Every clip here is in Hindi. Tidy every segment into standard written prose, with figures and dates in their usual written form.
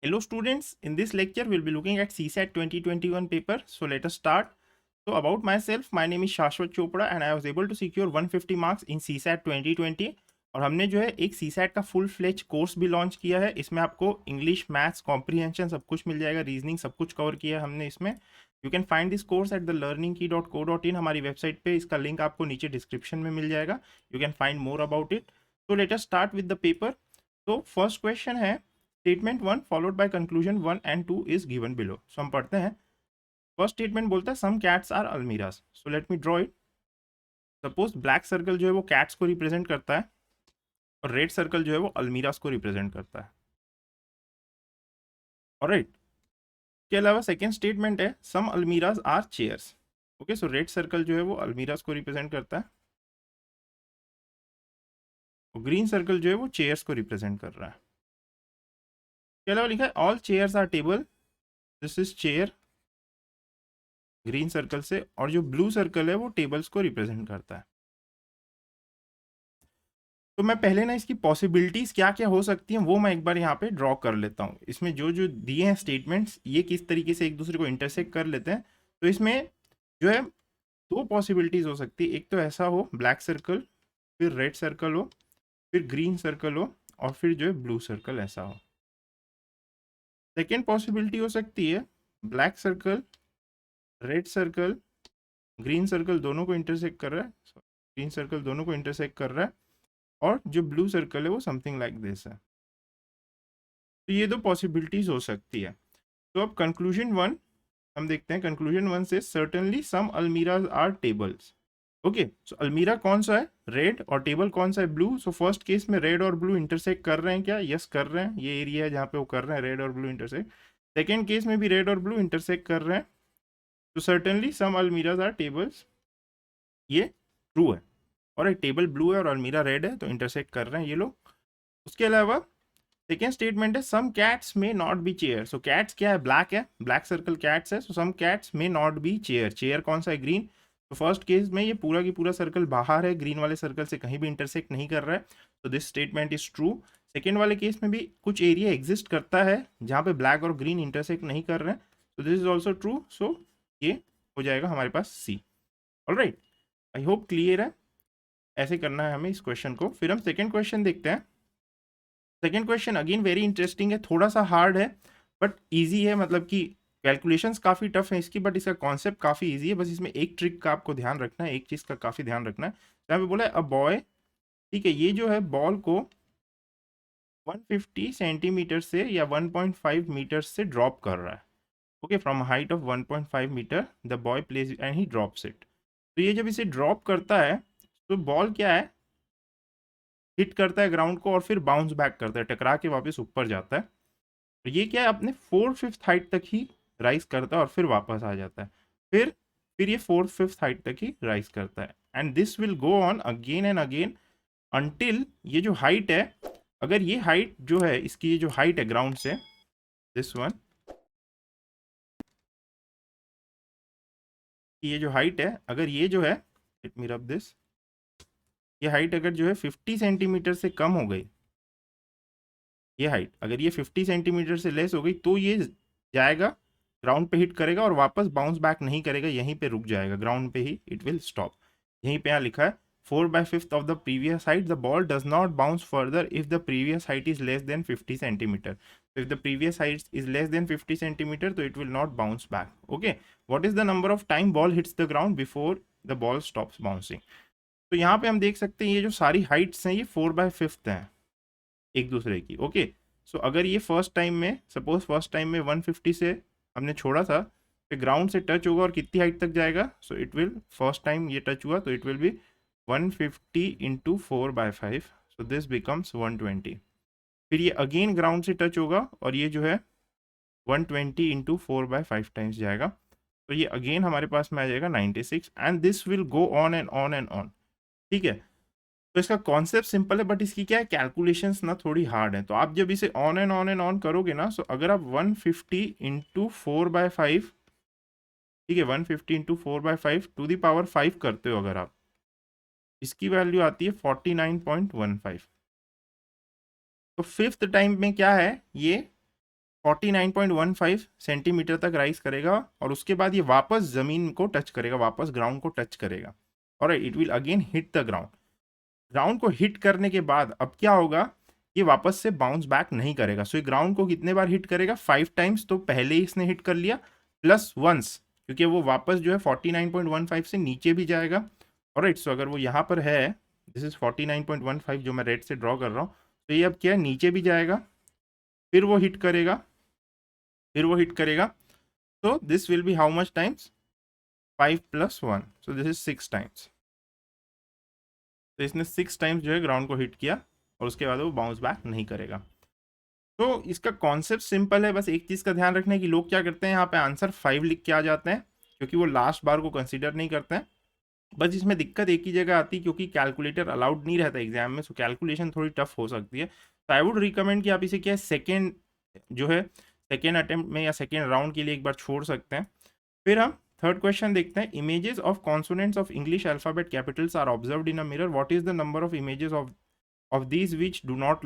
Hello students, in this lecture we'll be looking at CSAT 2021 paper. So let us start. So about myself, my name is Shashwat Chopra and I was able to secure 150 marks in CSAT 2020 और हमने जो है एक CSAT का फुल फ्लेज कोर्स भी लॉन्च किया है. इसमें आपको इंग्लिश, मैथ्स, कॉम्प्रीहेंशन सब कुछ मिल जाएगा, रीजनिंग सब कुछ कवर किया है हमने इसमें. You can find this course at the learningkey.co.in. हमारी वेबसाइट पे इसका लिंक आपको नीचे डिस्क्रिप्शन में मिल जाएगा. You can find more about it. तो let us start with the paper. तो फर्स्ट क्वेश्चन है statement 1 followed by conclusion 1 and 2 is given below. So हम पढ़ते हैं. फर्स्ट स्टेटमेंट बोलता है some cats are almirahs. So let me draw it. Suppose black circle जो है वो कैट्स को रिप्रेजेंट करता है और रेड सर्कल जो है वो अलमीरास को रिप्रेजेंट करता है. ऑलराइट. के अलावा सेकेंड स्टेटमेंट है some almirahs are chairs. Okay, so red circle जो है वो अलमीरास को रिप्रेजेंट करता है और ग्रीन सर्कल जो है वो चेयर्स को रिप्रेजेंट कर रहा है. के अलावा लिखा है all chairs are tables. This is chair green circle से, और जो ब्लू सर्कल है वो टेबल्स को रिप्रेजेंट करता है. तो मैं पहले ना इसकी पॉसिबिलिटीज क्या क्या हो सकती हैं वो मैं एक बार यहाँ पे ड्रॉ कर लेता हूँ. इसमें जो जो दिए हैं स्टेटमेंट्स ये किस तरीके से एक दूसरे को इंटरसेक्ट कर लेते हैं. तो इसमें जो है दो पॉसिबिलिटीज हो सकती है. एक तो ऐसा हो ब्लैक सर्कल, फिर रेड सर्कल हो, फिर ग्रीन सर्कल हो, और फिर जो है ब्लू सर्कल ऐसा हो. सेकेंड पॉसिबिलिटी हो सकती है black circle, red circle, green circle दोनों को इंटरसेक्ट कर रहा है, ग्रीन सर्कल दोनों को इंटरसेक्ट कर रहा है, और जो ब्लू सर्कल है वो समथिंग लाइक दिस है. तो ये दो पॉसिबिलिटीज हो सकती है. तो अब कंक्लूजन 1 हम देखते हैं. कंक्लूजन 1 से certainly some almirahs are tables. Okay, so almirah कौन सा है? रेड. और टेबल कौन सा है? ब्लू. सो फर्स्ट केस में रेड और ब्लू इंटरसेक्ट कर रहे हैं क्या? यस कर रहे हैं. ये एरिया है जहाँ पे वो कर रहे हैं रेड और ब्लू इंटरसेक्ट. सेकेंड केस में भी रेड और ब्लू इंटरसेक्ट कर रहे हैं. तो certainly some almirahs are tables, ये ट्रू है. और एक टेबल ब्लू है और अलमीरा रेड है तो इंटरसेक्ट कर रहे हैं ये लोग. उसके अलावा सेकेंड स्टेटमेंट है सम कैट्स में not be chair. So cats क्या है? ब्लैक है, ब्लैक सर्कल कैट्स है. सो सम कैट्स में नॉट बी चेयर. चेयर कौन सा है? ग्रीन. तो फर्स्ट केस में ये पूरा की पूरा सर्कल बाहर है, ग्रीन वाले सर्कल से कहीं भी इंटरसेक्ट नहीं कर रहा है. तो this statement is true. Second वाले केस में भी कुछ एरिया एग्जिस्ट करता है जहाँ पे ब्लैक और ग्रीन इंटरसेक्ट नहीं कर रहे हैं. तो दिस इज ऑल्सो ट्रू. सो ये हो जाएगा हमारे पास सी. ऑलराइट, आई होप क्लियर है. ऐसे करना है हमें इस क्वेश्चन को. फिर हम सेकेंड क्वेश्चन देखते हैं. Second question again very interesting है, थोड़ा सा हार्ड है बट इजी है. मतलब कि कैलकुलेशंस काफ़ी टफ है इसकी, बट इसका कॉन्सेप्ट काफ़ी इजी है. बस इसमें एक ट्रिक का आपको ध्यान रखना है, एक चीज़ का काफ़ी ध्यान रखना है. यहाँ पे बोला है अ बॉय, ठीक है, ये जो है बॉल को 150 सेंटीमीटर से या 1.5 मीटर से ड्रॉप कर रहा है. Okay, from height of 1.5 metre the boy place and he drops it. तो ये जब इसे ड्रॉप करता है तो बॉल क्या है? हिट करता है ग्राउंड को और फिर बाउंस बैक करता है, टकरा के वापस ऊपर जाता है. तो ये क्या है? अपने 4/5 हाइट तक ही राइज करता है और फिर वापस आ जाता है. फिर ये 4/5 हाइट तक ही राइज करता है. And this will go on again and again until ये जो हाइट है, अगर ये हाइट जो है इसकी, ये जो हाइट है ग्राउंड से, दिस वन, ये जो हाइट है, अगर ये जो है, लेट मी रब दिस, ये हाइट अगर जो है 50 सेंटीमीटर से कम हो गई, ये हाइट अगर ये 50 सेंटीमीटर से लेस हो गई तो ये जाएगा, ग्राउंड पे हिट करेगा और वापस बाउंस बैक नहीं करेगा, यहीं पे रुक जाएगा, ग्राउंड पे ही इट विल स्टॉप. यहीं पे यहाँ लिखा है 4/5 of the previous height the ball does not bounce further if the previous height is less than 50 centimetre. So if the previous height is less than 50 centimeter, so it will not bounce back. Okay, what is the number of time ball hits the ground before the ball stops bouncing? तो यहाँ पे हम देख सकते हैं ये जो सारी हाइट्स हैं ये 4/5 हैं एक दूसरे की. ओके, सो अगर ये फर्स्ट टाइम में, सपोज फर्स्ट टाइम में 150 से हमने छोड़ा था, फिर ग्राउंड से टच होगा और कितनी हाइट तक जाएगा? So it will, first time ये टच हुआ तो it will be 150 into 4/5. So this becomes 120. फिर ये अगेन ग्राउंड से टच होगा और ये जो है 120 इंटू 4/5 टाइम्स जाएगा. तो ये अगेन हमारे पास में आ जाएगा 96. And this will go on and on and on. ठीक है, तो इसका कॉन्सेप्ट सिंपल है बट इसकी क्या है, कैलकुलेशंस ना थोड़ी हार्ड है. तो आप जब इसे on and on and on करोगे ना, सो अगर आप 150 इंटू 4/5, ठीक है, 150 इंटू 4/5 टू दी पावर 5 करते हो, अगर आप इसकी वैल्यू आती है 49.15. तो फिफ्थ टाइम में क्या है, ये 49.15 सेंटीमीटर तक राइज करेगा और उसके बाद ये वापस ज़मीन को टच करेगा, वापस ग्राउंड को टच करेगा और it will again hit the ground. Ground को हिट करने के बाद अब क्या होगा, ये वापस से बाउंस बैक नहीं करेगा। सो ये ग्राउंड को कितने बार हिट करेगा, 5 टाइम्स, तो पहले ही इसने हिट कर लिया, प्लस वंस क्योंकि वो वापस जो है 49.15 से नीचे भी जाएगा। ऑलराइट, सो अगर वो यहाँ पर है, दिस इज 49.15 जो मैं रेड से ड्रॉ कर रहा हूँ, तो ये अब क्या है, नीचे भी जाएगा, फिर वो हिट करेगा, फिर वो हिट करेगा। तो this will B how much times, 5 + 1, so this is 6 times. तो इसने 6 टाइम्स जो है ग्राउंड को हिट किया और उसके बाद वो बाउंस बैक नहीं करेगा। तो इसका कॉन्सेप्ट सिंपल है, बस एक चीज़ का ध्यान रखना है कि लोग क्या करते हैं, यहाँ पे आंसर 5 लिख के आ जाते हैं क्योंकि वो लास्ट बार को कंसीडर नहीं करते हैं। बस इसमें दिक्कत एक ही जगह आती है क्योंकि कैलकुलेटर अलाउड नहीं रहता एग्जाम में, सो कैलकुलेशन थोड़ी टफ हो सकती है। तो आई वुड रिकमेंड कि आप इसे क्या है, सेकेंड जो है, सेकेंड अटेम्प्ट में या सेकेंड राउंड के लिए एक बार छोड़ सकते हैं। फिर हम थर्ड क्वेश्चन देखते हैं। Images of consonants of English alphabet capitals are observed in a mirror, what is the number of images of these which do not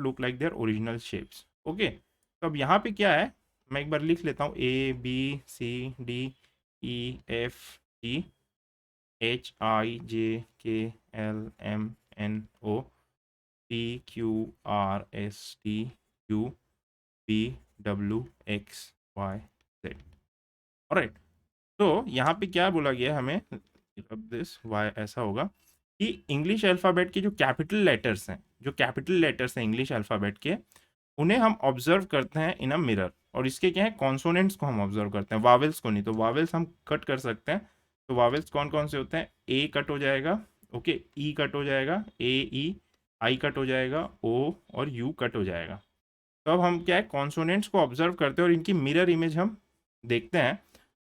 look like their original shapes? Okay, तो अब यहाँ पे क्या है, मैं एक बार लिख लेता हूँ, ABCDEFGHIJKLMNOPQRSTUVWXYZ। ऑलराइट, तो यहाँ पे क्या बोला गया हमें, दिस वाई ऐसा होगा कि इंग्लिश अल्फ़ाबेट के जो कैपिटल लेटर्स हैं इंग्लिश अल्फ़ाबेट के, उन्हें हम ऑब्जर्व करते हैं इन अ मिरर। और इसके क्या है, कॉन्सोनेंट्स को हम ऑब्जर्व करते हैं, वावेल्स को नहीं। तो वावेल्स हम कट कर सकते हैं। तो वावेल्स कौन कौन से होते हैं, ए कट हो जाएगा, ओके, ई कट हो जाएगा, ए ई, आई कट हो जाएगा, ओ और यू कट हो जाएगा। तो अब हम क्या है, कॉन्सोनेंट्स को ऑब्जर्व करते हैं और इनकी मिरर इमेज हम देखते हैं।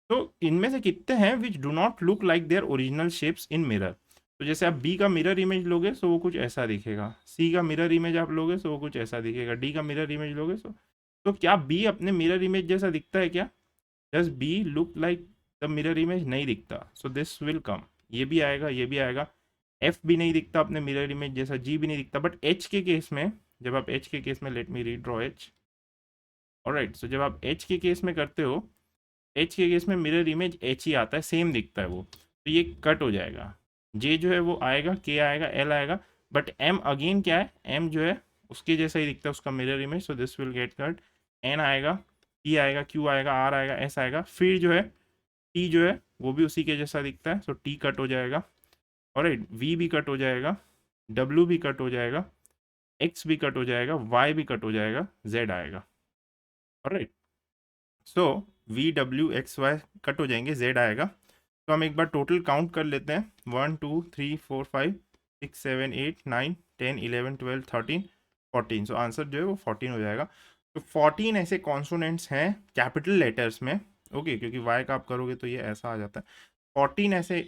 तो इनमें से कितने हैं which do not look like their original shapes in mirror. तो जैसे आप बी का मिरर इमेज लोगे तो वो कुछ ऐसा दिखेगा, सी का मिरर इमेज आप लोगे तो वो कुछ ऐसा दिखेगा, डी का मिरर इमेज लोगे तो क्या बी अपने मिरर इमेज जैसा दिखता है क्या, does B look like the mirror image, नहीं दिखता। सो दिस विल कम, ये भी आएगा, ये भी आएगा। एफ भी नहीं दिखता अपने मिरर इमेज जैसा, जी भी नहीं दिखता। बट एच के केस में, जब आप एच के केस में, let me redraw H, alright, so जब आप एच के केस में करते हो, एच के केस में मिरर इमेज एच ही आता है, सेम दिखता है वो, तो ये कट हो जाएगा। जे जो है वो आएगा, के आएगा, एल आएगा, बट एम अगेन क्या है, एम जो है उसके जैसा ही दिखता है उसका mirror image, so this will get cut. N आएगा, पी आएगा, क्यू आएगा, आर आएगा, एस आएगा, फिर जो है टी जो है वो भी उसी के जैसा दिखता है, सो टी कट हो जाएगा। ऑलराइट, वी भी कट हो जाएगा, डब्ल्यू भी कट हो जाएगा, एक्स भी कट हो जाएगा, वाई भी कट हो जाएगा, जेड आएगा। Alright, so V W X Y cut हो जाएंगे, जेड आएगा। तो हम एक बार टोटल काउंट कर लेते हैं, 1 2 3 4 5 6 7 8 9 10 11 12 13 14। सो आंसर जो है वो 14 हो जाएगा। तो 14 ऐसे कॉन्सोनेंट्स हैं कैपिटल लेटर्स में, ओके, क्योंकि वाई का आप करोगे तो ये ऐसा आ जाता है। 14 ऐसे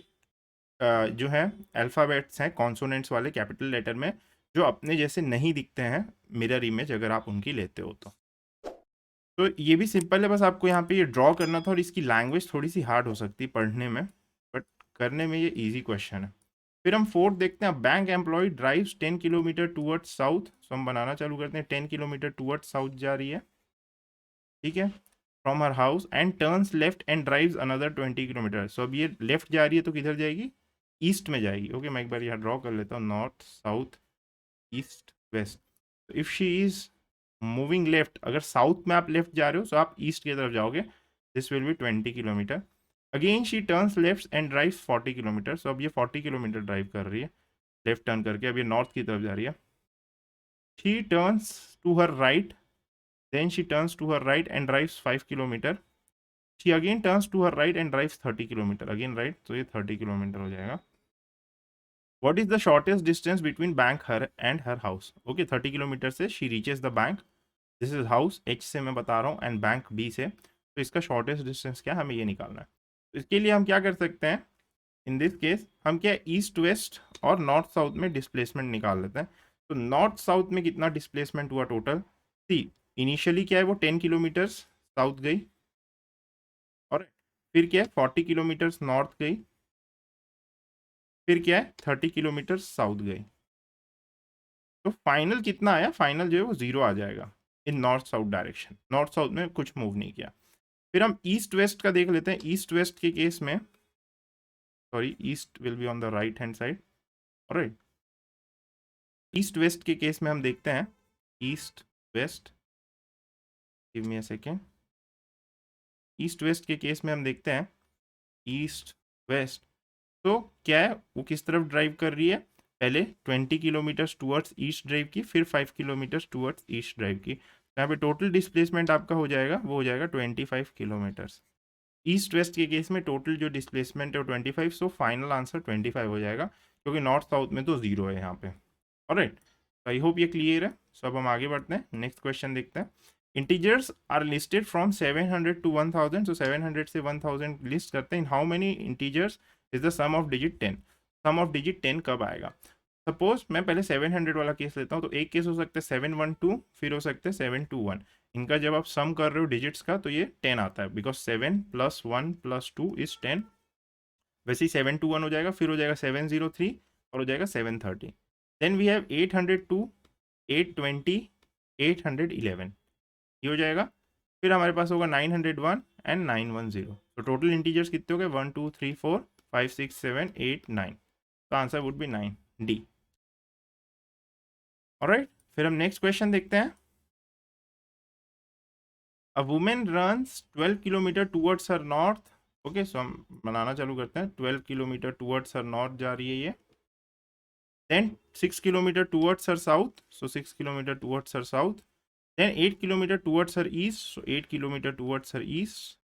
जो है अल्फ़ाबेट्स हैं कॉन्सोनेंट्स वाले कैपिटल लेटर में, जो अपने जैसे नहीं दिखते हैं मिरर इमेज अगर आप उनकी लेते हो तो ये भी सिंपल है, बस आपको यहाँ पे ये ड्रॉ करना था। और इसकी लैंग्वेज थोड़ी सी हार्ड हो सकती है पढ़ने में, बट करने में ये इजी क्वेश्चन है। फिर हम फोर्थ देखते हैं, bank employee drives 10 kilometre towards south. So हम बनाना चालू करते हैं, 10 किलोमीटर टूवर्ड्स साउथ जा रही है, ठीक है, from her house, and turns left and drives another 20 kilometre. So अब ये लेफ्ट जा रही है तो किधर जाएगी, ईस्ट में जाएगी। ओके, मैं एक बार यहाँ ड्रॉ कर लेता हूँ, north south east west. If she is moving left, अगर साउथ में आप लेफ्ट जा रहे हो तो आप ईस्ट की तरफ जाओगे, this will be 20 kilometre. Again she turns left and drive 40 kilometre. So अब ये 40 किलोमीटर ड्राइव कर रही है लेफ्ट टर्न करके, अब ये नॉर्थ की तरफ जा रही है। She turns to her right, then she turns to her right and drives 5 kilometre. She again turns to her right and drives 30 kilometre, again right, तो ये 30 किलोमीटर हो जाएगा। What is the shortest distance between bank her and her house? Okay, 30 kilometre से she reaches the bank. This is house, H से मैं बता रहा हूँ, and bank B से। तो इसका shortest distance क्या है, हमें ये निकालना है। तो इसके लिए हम क्या कर सकते हैं, इन दिस केस हम क्या ईस्ट वेस्ट और नॉर्थ साउथ में डिस्प्लेसमेंट निकाल लेते हैं। तो नॉर्थ साउथ में कितना डिस्प्लेसमेंट हुआ टोटल, सी इनिशियली क्या है वो 10 किलोमीटर साउथ गई, और फिर क्या है 40 किलोमीटर नॉर्थ गई, फिर क्या है 30 किलोमीटर साउथ गई। तो फाइनल कितना आया, फाइनल जो है वो 0 आ जाएगा। इन north south direction, north south में कुछ मूव नहीं किया। फिर हम ईस्ट वेस्ट का देख लेते हैं। ईस्ट वेस्ट के केस में, sorry, east will be on the right hand side, alright. East west के केस में हम देखते हैं, east west, give me a second. East west के केस में हम देखते हैं, ईस्ट वेस्ट, तो क्या है, वो किस तरफ ड्राइव कर रही है, पहले 20 किलोमीटर्स टूवर्ड्स ईस्ट ड्राइव की, फिर 5 किलोमीटर्स टूवर्ड्स ईस्ट ड्राइव की। तो यहाँ पे टोटल डिस्प्लेसमेंट आपका हो जाएगा, वो हो जाएगा 25 किलोमीटर्स। ईस्ट वेस्ट के केस में टोटल जो डिस्प्लेसमेंट है वो 25, सो फाइनल आंसर 25 हो जाएगा, क्योंकि नॉर्थ साउथ में तो जीरो है यहाँ पे। ऑलराइट, आई होप ये क्लियर है। सो अब हम आगे बढ़ते हैं, नेक्स्ट क्वेश्चन देखते हैं। Integers are listed from 700 to 1000, so 700 से 1000 लिस्ट करते हैं। In how many integers is the sum of digit 10? Sum of digit 10 कब आएगा? सपोज मैं पहले 700 वाला केस लेता हूँ, तो एक केस हो सकता है 712, फिर हो सकता है 721। इनका जब आप सम कर रहे हो डिजिट्स का, तो ये 10 आता है, बिकॉज 7 + 1 + 2 इज 10। वैसे ही 721 हो जाएगा, फिर हो जाएगा 703 और हो जाएगा 730। देन वी हैव 802, 820, 811, ये हो जाएगा। फिर हमारे पास होगा 901 एंड 910। तो टोटल इंटीजर्स कितने हो गए? 1 2 3 4 5 6 7 8 9। तो answer would be 9, D. Alright, फिर हम नेक्स्ट क्वेश्चन देखते हैं। A women runs 12 kilometre towards her north. Okay, so हम बनाना चालू करते हैं। 12 किलोमीटर टूवर्ड्स हर नॉर्थ जा रही है ये। Then 6 kilometre towards her south, so 6 kilometre towards her south. Then 8 kilometre towards her east, so 8 kilometre towards her east.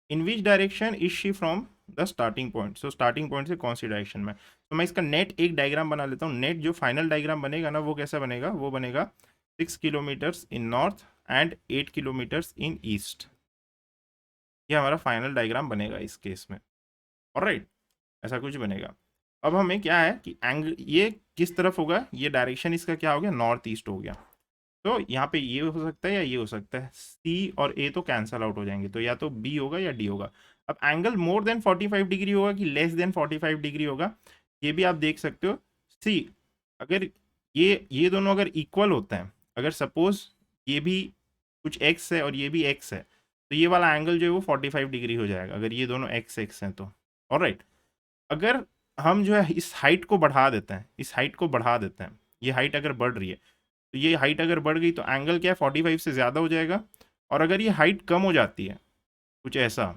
In which direction is she from the starting point? So starting point से कौन सी डायरेक्शन में? तो मैं इसका नेट एक डायग्राम बना लेता हूँ। नेट जो फाइनल डायग्राम बनेगा ना, वो कैसा बनेगा? वो बनेगा 6 kilometres in north and 8 kilometres in east. ये हमारा फाइनल डायग्राम बनेगा इस केस में। ऑलराइट, ऐसा कुछ बनेगा। अब हमें क्या है कि एंगल ये किस तरफ होगा, ये डायरेक्शन इसका क्या हो गया? नॉर्थ ईस्ट हो गया। तो यहाँ पे ये हो सकता है या ये हो सकता है, सी और ए तो कैंसल आउट हो जाएंगे, तो या तो बी होगा या डी होगा। अब एंगल मोर देन 45 डिग्री होगा कि लेस देन 45 डिग्री होगा, ये भी आप देख सकते हो। सी, अगर ये दोनों अगर इक्वल होते हैं, अगर सपोज ये भी कुछ एक्स है और ये भी एक्स है, तो ये वाला एंगल जो है वो 45 डिग्री हो जाएगा, अगर ये दोनों एक्स एक्स हैं तो। ऑलराइट, अगर हम जो है इस हाइट को बढ़ा देते हैं, इस हाइट को बढ़ा देते हैं, ये हाइट अगर बढ़ रही है, तो ये हाइट अगर बढ़ गई तो एंगल क्या है? 45 से ज़्यादा हो जाएगा। और अगर ये हाइट कम हो जाती है, कुछ ऐसा,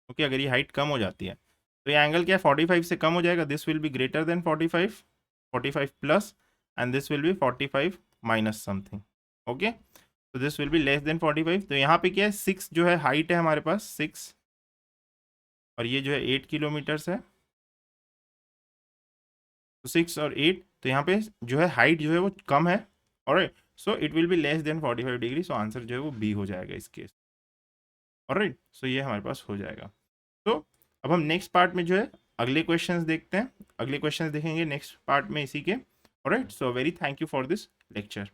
ओके, अगर ये हाइट कम हो जाती है, तो ये एंगल क्या है? 45 से कम हो जाएगा। This will be greater than 45, 45 plus, and this will be 45 minus something. Okay, तो this will be less than 45। तो यहाँ पे क्या है? 6 जो है हाइट है हमारे पास, 6, और ये जो है 8 किलोमीटर्स है। तो 6 और 8, तो यहाँ पे जो है हाइट जो है वो कम है। Alright, so it will be less than 45 degree, so answer जो है वो बी हो जाएगा इस केस। ऑलराइट, सो ये हमारे पास हो जाएगा। तो अब हम नेक्स्ट पार्ट में जो है अगले क्वेश्चंस देखते हैं, अगले क्वेश्चंस देखेंगे नेक्स्ट पार्ट में इसी के। Alright, so very thank you for this lecture.